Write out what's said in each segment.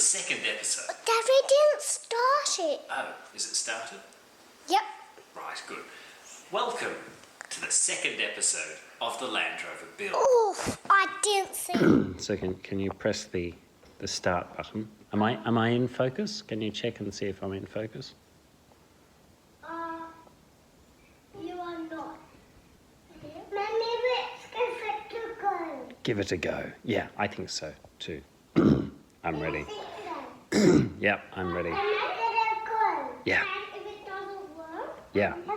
second episode. But Daddy didn't start it. Oh, is it started? Yep. Right, good. Welcome to the second episode of the Land Rover build. Oh, I didn't see. So can you press the start button? Am I in focus? Can you check and see if I'm in focus? You are not. Mommy, let's give it a go. Give it a go. Yeah, I think so too. I'm ready. Yep, I'm ready. And let it go. Yeah. And if it doesn't work, Yeah, if it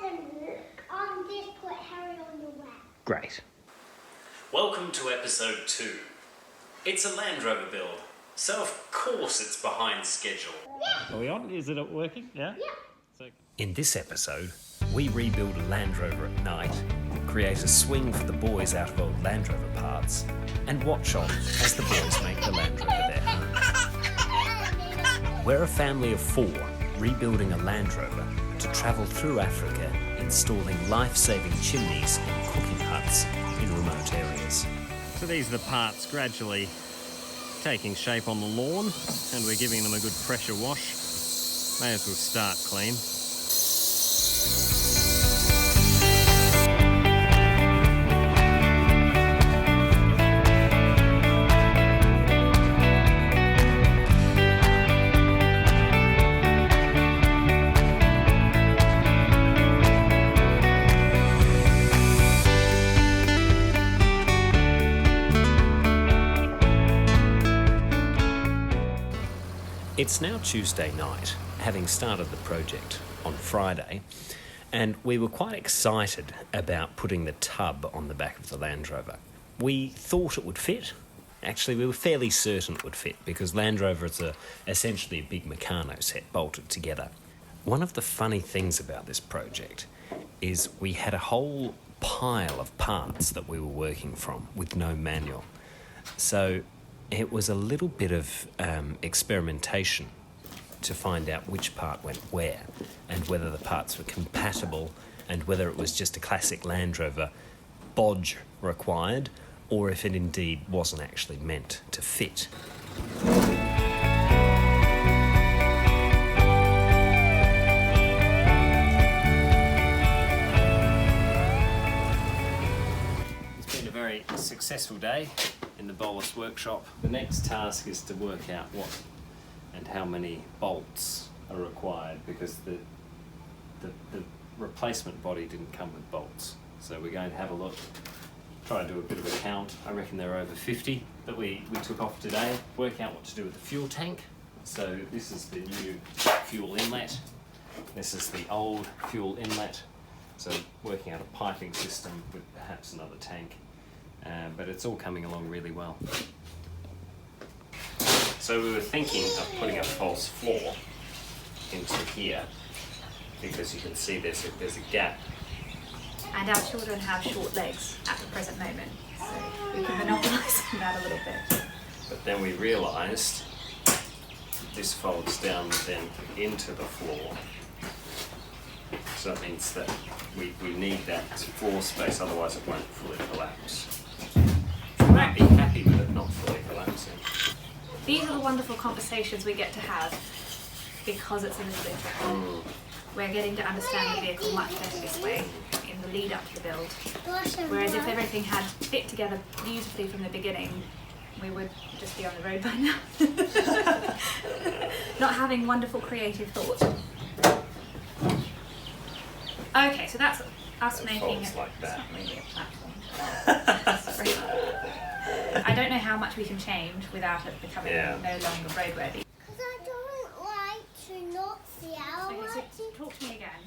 doesn't work, I'll just put Harry on the wagon. great. Welcome to episode 2. It's a Land Rover build, so of course it's behind schedule. Are we on? Is it working? Yeah? Yeah. In this episode, we rebuild a Land Rover at night, create a swing for the boys out of old Land Rover parts, and watch on as the boys make the Land Rover their home. We're a family of 4 rebuilding a Land Rover to travel through Africa, installing life-saving chimneys and cooking huts in remote areas. So these are the parts gradually taking shape on the lawn, and we're giving them a good pressure wash. May as well start clean. It's now Tuesday night, having started the project on Friday, and we were quite excited about putting the tub on the back of the Land Rover. We thought it would fit. Actually, we were fairly certain it would fit because Land Rover is essentially a big Meccano set bolted together. One of the funny things about this project is we had a whole pile of parts that we were working from with no manual. So it was a little bit of experimentation to find out which part went where and whether the parts were compatible and whether it was just a classic Land Rover bodge required or if it indeed wasn't actually meant to fit. It's been a very successful day in the bolus workshop. The next task is to work out what and how many bolts are required because the replacement body didn't come with bolts. So we're going to have a look, try and do a bit of a count. I reckon there are over 50 that we took off today. Work out what to do with the fuel tank. So this is the new fuel inlet. This is the old fuel inlet. So working out a piping system with perhaps another tank. But it's all coming along really well. So we were thinking of putting a false floor into here because you can see there's a gap. And our children have short legs at the present moment, so we can monopolise that a little bit. But then we realised this folds down then into the floor. So that means that we need that floor space, otherwise it won't fully collapse. You might be happy with it not fully collapsing. These are the wonderful conversations we get to have because it's a little bit different. We're getting to understand the vehicle much better this way in the lead up to the build. Whereas if everything had fit together beautifully from the beginning, we would just be on the road by now. Not having wonderful creative thoughts. Okay, so that's us making it. Like that. It's not really a platform. I don't know how much we can change without it becoming no longer roadworthy. Because I don't like to not see our Okay, so talk to me again.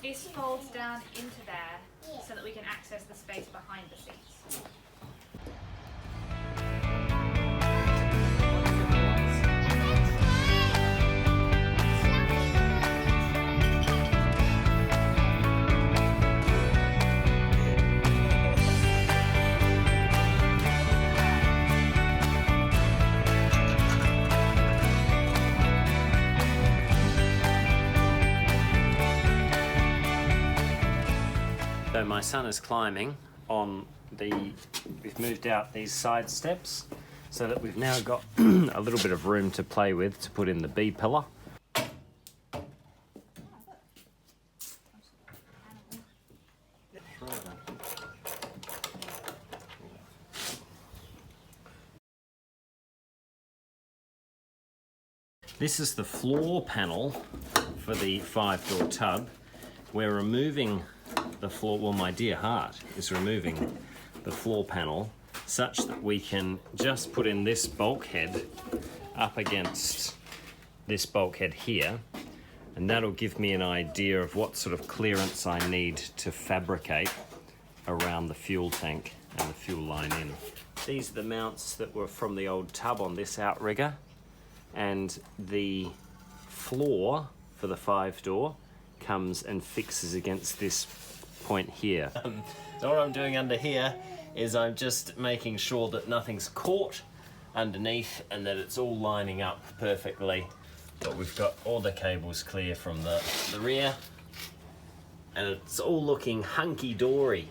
This folds down into there so that we can access the space behind the seats. So my son is climbing on we've moved out these side steps so that we've now got a little bit of room to play with to put in the B pillar. This is the floor panel for the 5-door tub. We're removing the floor, well, my dear heart is removing the floor panel such that we can just put in this bulkhead up against this bulkhead here, and that'll give me an idea of what sort of clearance I need to fabricate around the fuel tank and the fuel line in. These are the mounts that were from the old tub on this outrigger, and the floor for the 5-door comes and fixes against this point here. So what I'm doing under here is I'm just making sure that nothing's caught underneath and that it's all lining up perfectly. But we've got all the cables clear from the rear, and it's all looking hunky-dory.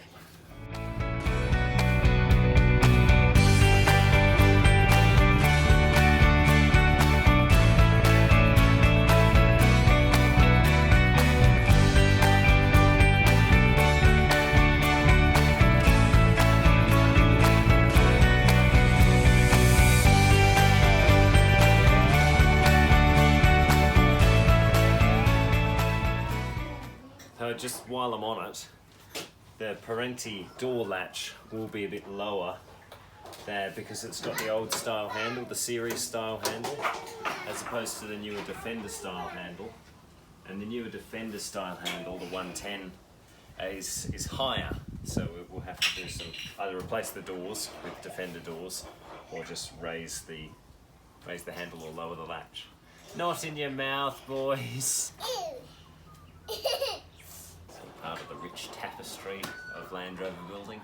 Just while I'm on it, the Perentie door latch will be a bit lower there because it's got the old style handle, the series style handle, as opposed to the newer Defender style handle. And the newer Defender style handle, the 110, is higher, so we'll have to do some, either replace the doors with Defender doors or just raise the handle or lower the latch. Not in your mouth, boys. Part of the rich tapestry of Land Rover building.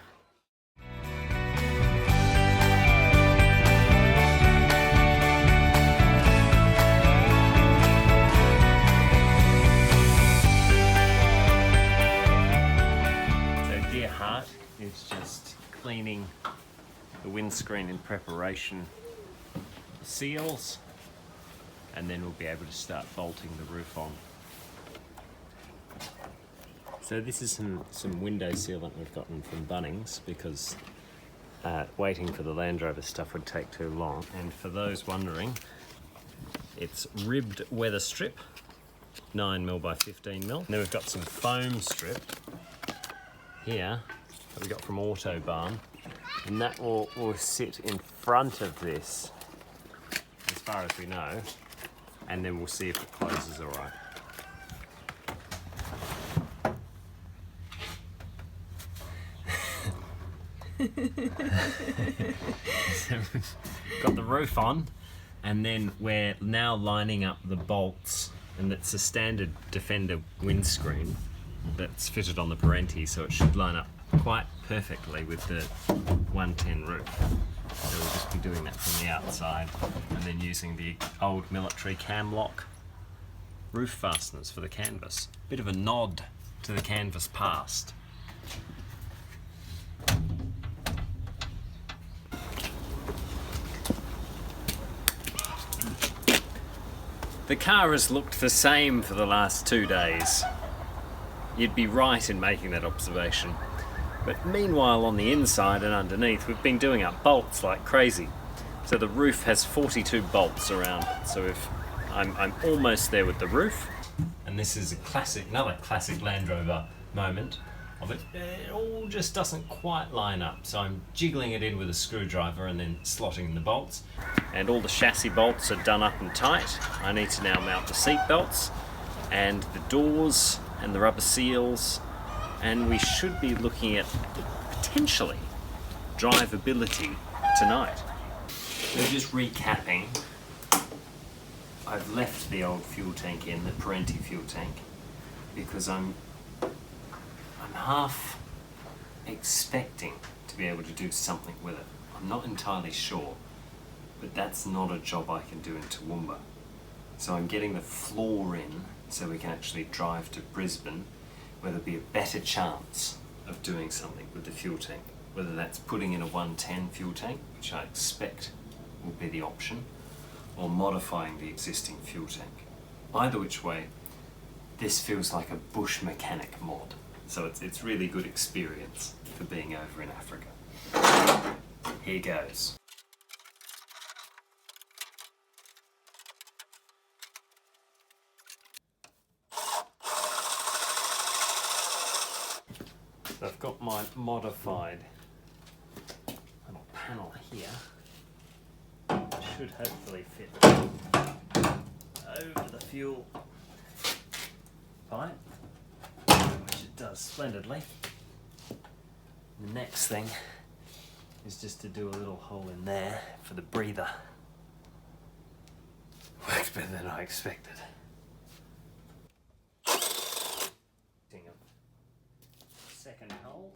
So dear heart is just cleaning the windscreen in preparation for seals, and then we'll be able to start bolting the roof on. So this is some window sealant we've gotten from Bunnings because waiting for the Land Rover stuff would take too long. And for those wondering, it's ribbed weather strip, 9mm by 15mm. And then we've got some foam strip here that we got from Autobarn, and that will sit in front of this as far as we know, and then we'll see if it closes all right. So we've got the roof on, and then we're now lining up the bolts, and it's a standard Defender windscreen that's fitted on the Perentie, so it should line up quite perfectly with the 110 roof. So we'll just be doing that from the outside and then using the old military cam lock roof fasteners for the canvas. Bit of a nod to the canvas past. The car has looked the same for the last 2 days. You'd be right in making that observation. But meanwhile, on the inside and underneath, we've been doing up bolts like crazy. So the roof has 42 bolts around it. So I'm almost there with the roof. And this is another classic Land Rover moment of it. It all just doesn't quite line up. So I'm jiggling it in with a screwdriver and then slotting in the bolts. And all the chassis bolts are done up and tight. I need to now mount the seat belts and the doors and the rubber seals, and we should be looking at potentially drivability tonight. So just recapping, I've left the old fuel tank in, the Perentie fuel tank, because I'm half expecting to be able to do something with it. I'm not entirely sure, but that's not a job I can do in Toowoomba. So I'm getting the floor in so we can actually drive to Brisbane, where there'll be a better chance of doing something with the fuel tank. Whether that's putting in a 110 fuel tank, which I expect would be the option, or modifying the existing fuel tank. Either which way, this feels like a bush mechanic mod, so it's really good experience for being over in Africa. Here goes. So I've got my modified little panel here. Should hopefully fit over the fuel pipe, which it does splendidly. The next thing is just to do a little hole in there for the breather. Works better than I expected. Second hole.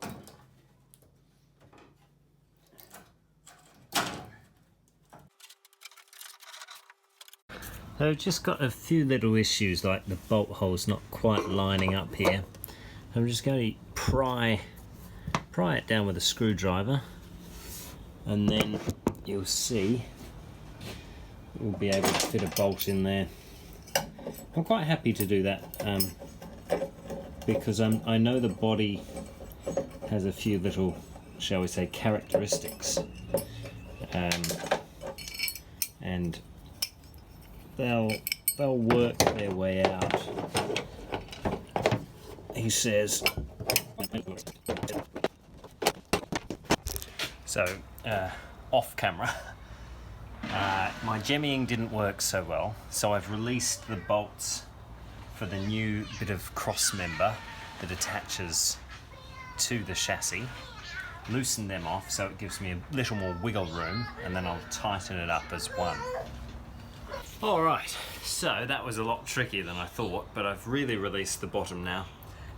So I've just got a few little issues, like the bolt hole's not quite lining up here. I'm just going to pry it down with a screwdriver, and then you'll see we'll be able to fit a bolt in there. I'm quite happy to do that because I know the body has a few little, shall we say, characteristics, and they'll work their way out, he says. So, off camera, my jemmying didn't work so well, so I've released the bolts for the new bit of cross member that attaches to the chassis, loosen them off so it gives me a little more wiggle room, and then I'll tighten it up as one. Alright, so that was a lot trickier than I thought, but I've really released the bottom now,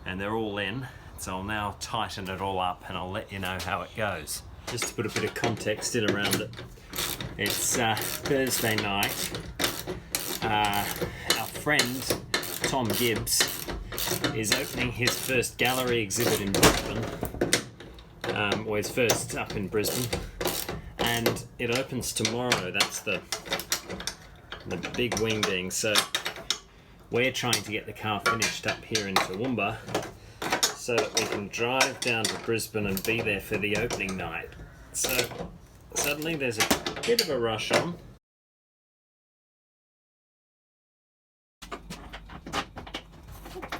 and they're all in, so I'll now tighten it all up and I'll let you know how it goes. Just to put a bit of context in around it, it's Thursday night. Our friend Tom Gibbs is opening his first gallery exhibit in Brisbane, or his first up in Brisbane, and it opens tomorrow. That's the big wing being. So we're trying to get the car finished up here in Toowoomba so that we can drive down to Brisbane and be there for the opening night. So suddenly there's a bit of a rush on.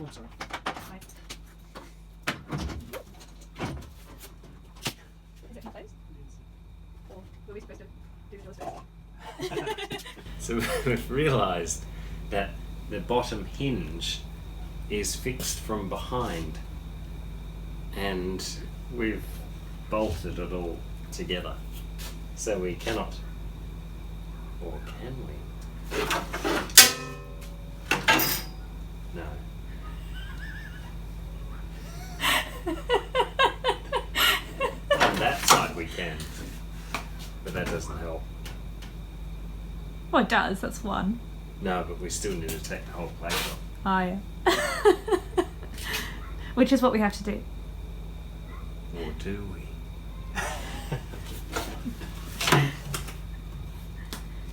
Oh, sorry. Is it in place? Or were we supposed to do the doors first? So we've realised that the bottom hinge is fixed from behind, and we've bolted it all together. So we cannot, or can we? No. On that side we can, but that doesn't help. Well, it does, that's one. No, but we still need to take the whole plate off. Oh, yeah. Which is what we have to do. Or do we?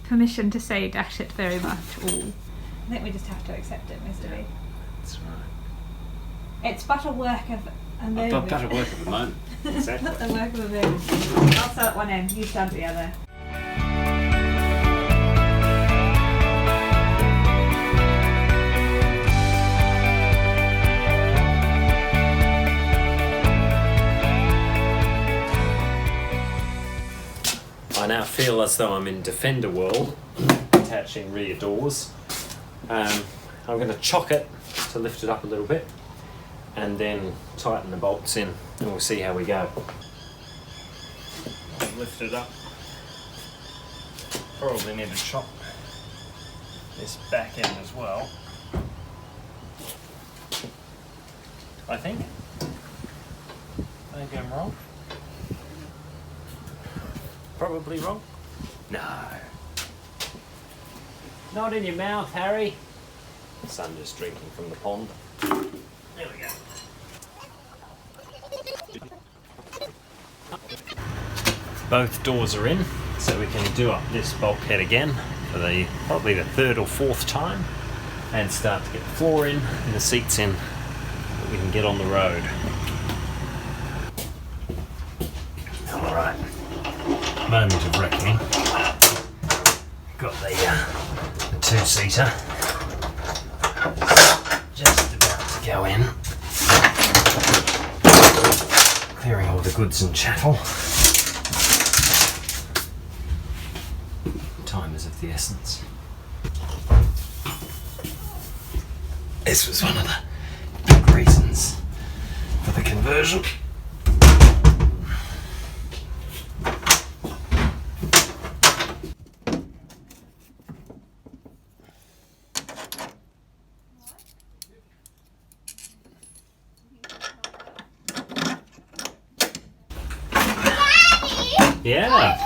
Permission to say dash it very much all. I think we just have to accept it, Mr. B. That's right. It's but a work of a moment. I've got to work at the moment. Exactly. A work of a moment. I'll start at one end, you start at the other. I now feel as though I'm in Defender world, attaching rear doors. I'm going to chock it to lift it up a little bit, and then tighten the bolts in, and we'll see how we go. I've lifted it up. Probably need to chock this back end as well, I think. Maybe I'm wrong. Probably wrong. No. Not in your mouth, Harry. The son just drinking from the pond. There we go. Both doors are in. So we can do up this bulkhead again for probably the third or fourth time and start to get the floor in and the seats in that we can get on the road. Alright, moment of reckoning. Got the two-seater just about to go in. Clearing all the goods and chattel. Time is of the essence. This was one of the big reasons for the conversion. Yeah.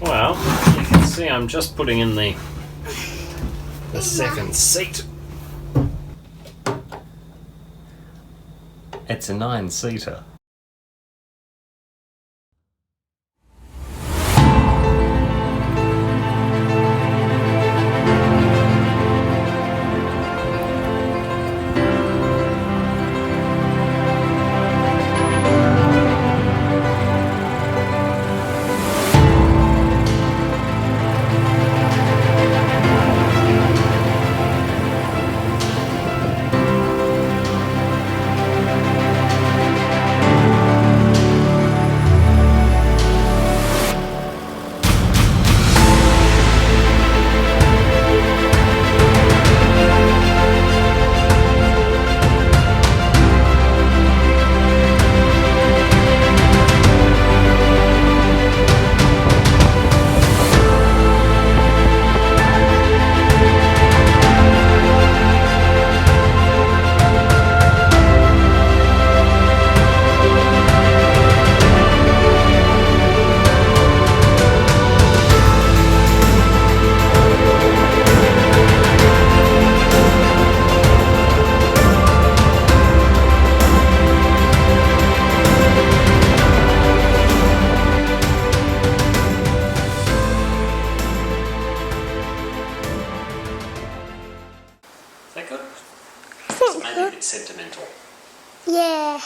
Well, you can see I'm just putting in the second seat. It's a 9-seater. Is that good? Maybe a bit sentimental. Yeah.